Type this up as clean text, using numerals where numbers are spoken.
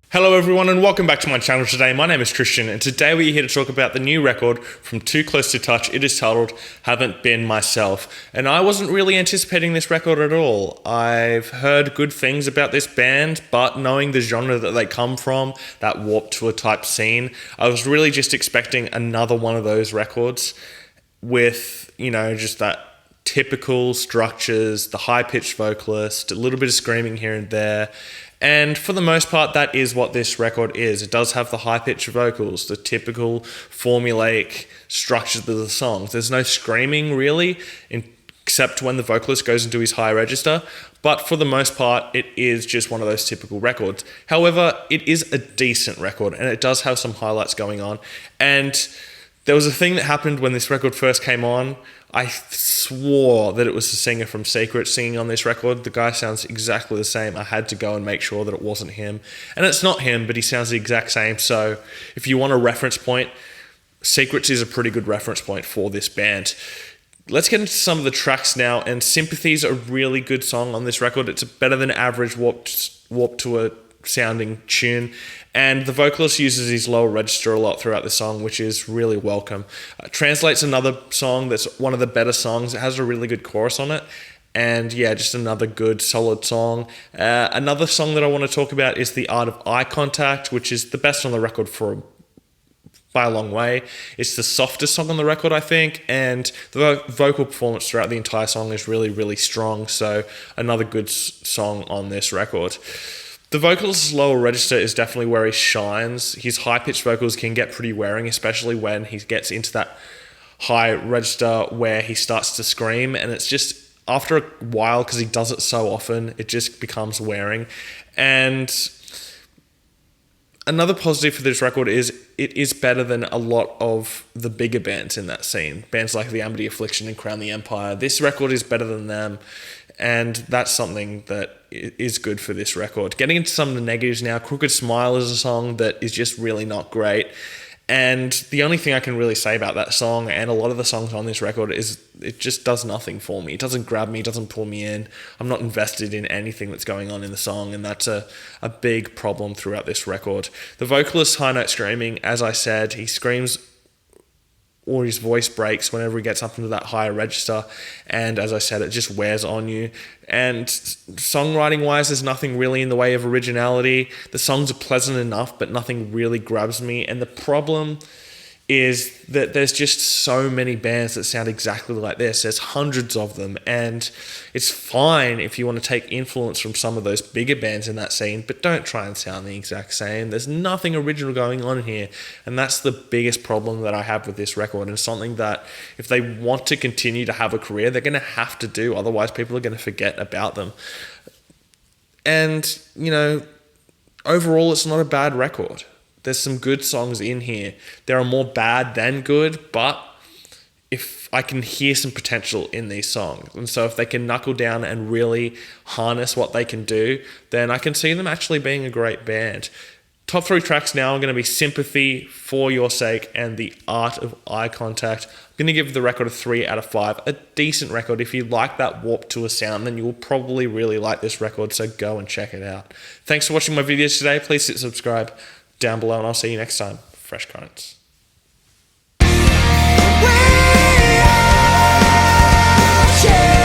Hello everyone and welcome back to my channel today. My name is Christian and today we're here to talk about the new record from Too Close to Touch. It is titled Haven't Been Myself. And I wasn't really anticipating this record at all. I've heard good things about this band, but knowing the genre that they come from, that Warped Tour type scene, I was really just expecting another one of those records with, just that typical structures, the high-pitched vocalist, a little bit of screaming here and there. And for the most part, that is what this record is. It does have the high-pitched vocals, the typical formulaic structure of the songs. There's no screaming, really, except when the vocalist goes into his high register. But for the most part, it is just one of those typical records. However, it is a decent record, and it does have some highlights going on. And there was a thing that happened when this record first came on. I swore that it was the singer from Secret singing on this record. The guy sounds exactly the same. I had to go and make sure that it wasn't him. And it's not him, but he sounds the exact same. So if you want a reference point, Secrets is a pretty good reference point for this band. Let's get into some of the tracks now. And Sympathy is a really good song on this record. It's a better than average Warped Tour sounding tune, and the vocalist uses his lower register a lot throughout the song, which is really welcome. Translate's another song that's one of the better songs. It has a really good chorus on it, and yeah, just another good solid song. Another song that I want to talk about is The Art of Eye Contact, which is the best on the record by a long way. It's the softest song on the record, I think, and the vocal performance throughout the entire song is really, really strong, so another good song on this record. The vocalist's lower register is definitely where he shines. His high-pitched vocals can get pretty wearing, especially when he gets into that high register where he starts to scream, and it's just, after a while, because he does it so often, it just becomes wearing. And another positive for this record is it is better than a lot of the bigger bands in that scene. Bands like The Amity Affliction and Crown the Empire. This record is better than them, and that's something that is good for this record. Getting into some of the negatives now, Crooked Smile is a song that is just really not great. And the only thing I can really say about that song and a lot of the songs on this record is it just does nothing for me. It doesn't grab me, it doesn't pull me in. I'm not invested in anything that's going on in the song, and that's a big problem throughout this record. The vocalist's high note screaming, as I said, he screams or his voice breaks whenever he gets up into that higher register, and as I said, it just wears on you. And songwriting-wise, there's nothing really in the way of originality. The songs are pleasant enough, but nothing really grabs me, and the problem is that there's just so many bands that sound exactly like this. There's hundreds of them, and it's fine if you want to take influence from some of those bigger bands in that scene, but don't try and sound the exact same. There's nothing original going on here, and that's the biggest problem that I have with this record, and something that if they want to continue to have a career, they're going to have to do, otherwise people are going to forget about them. And, overall, it's not a bad record. There's some good songs in here. There are more bad than good, but if I can hear some potential in these songs. And so if they can knuckle down and really harness what they can do, then I can see them actually being a great band. Top 3 tracks now are going to be Sympathy, For Your Sake, and The Art of Eye Contact. I'm going to give the record a 3 out of 5. A decent record. If you like that Warped Tour sound, then you will probably really like this record, so go and check it out. Thanks for watching my videos today. Please hit subscribe down below, and I'll see you next time. Fresh Currents. We are